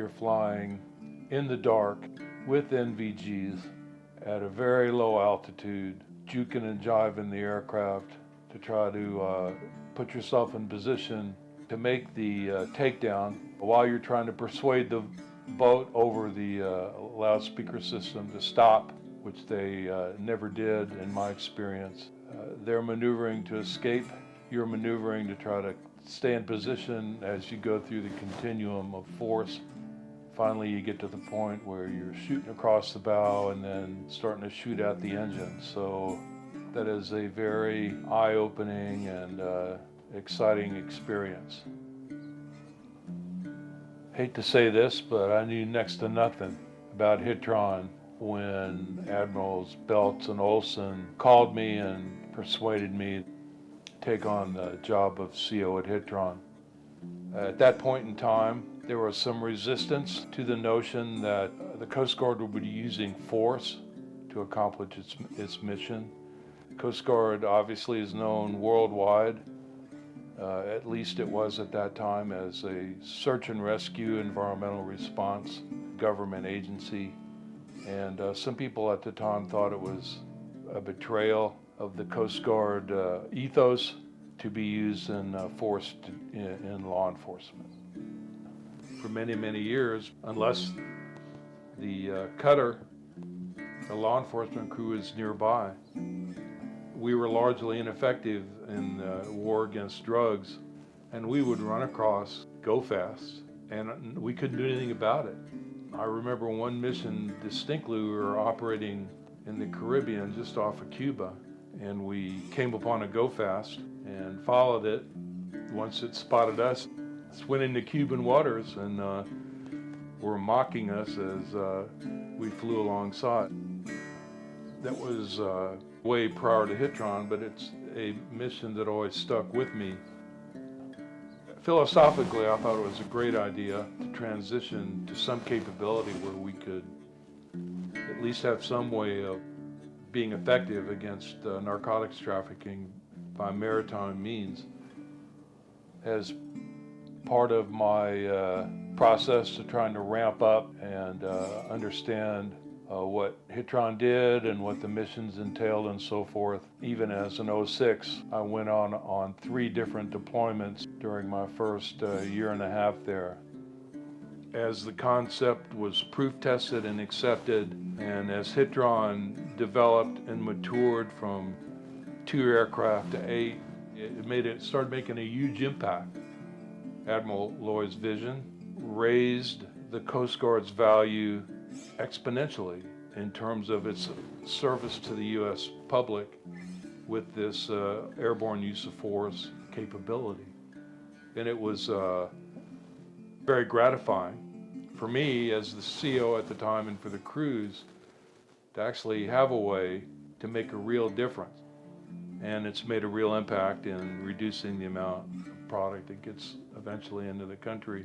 you're flying in the dark with NVGs at a very low altitude, juking and jiving the aircraft to try to put yourself in position to make the takedown while you're trying to persuade the boat over the loudspeaker system to stop, which they never did in my experience. They're maneuvering to escape. You're maneuvering to try to stay in position as you go through the continuum of force. Finally, you get to the point where you're shooting across the bow and then starting to shoot out the engine. So that is a very eye-opening and exciting experience. Hate to say this, but I knew next to nothing about HITRON when Admirals Belts and Olson called me and persuaded me to take on the job of CO at HITRON. At that point in time, there was some resistance to the notion that the Coast Guard would be using force to accomplish its mission. Coast Guard obviously is known worldwide, at least it was at that time, as a search and rescue environmental response government agency. And some people at the time thought it was a betrayal of the Coast Guard ethos to be used in force in law enforcement. For many, many years, unless the cutter, the law enforcement crew is nearby, we were largely ineffective in the war against drugs, and we would run across go fast, and we couldn't do anything about it. I remember one mission distinctly. We were operating in the Caribbean just off of Cuba, and we came upon a go fast and followed it. Once it spotted us, it went into Cuban waters and were mocking us as we flew alongside. That was way prior to HITRON, but it's a mission that always stuck with me. Philosophically, I thought it was a great idea to transition to some capability where we could at least have some way of being effective against narcotics trafficking by maritime means. As part of my process to trying to ramp up and understand what HITRON did and what the missions entailed and so forth. Even as an 06, I went on 3 different deployments during my first year and a half there. As the concept was proof tested and accepted, and as HITRON developed and matured from 2 aircraft to 8, it started making a huge impact. Admiral Lloyd's vision raised the Coast Guard's value exponentially in terms of its service to the U.S. public with this airborne use of force capability. And it was very gratifying for me as the CO at the time and for the crews to actually have a way to make a real difference. And it's made a real impact in reducing the amount of product that gets eventually into the country.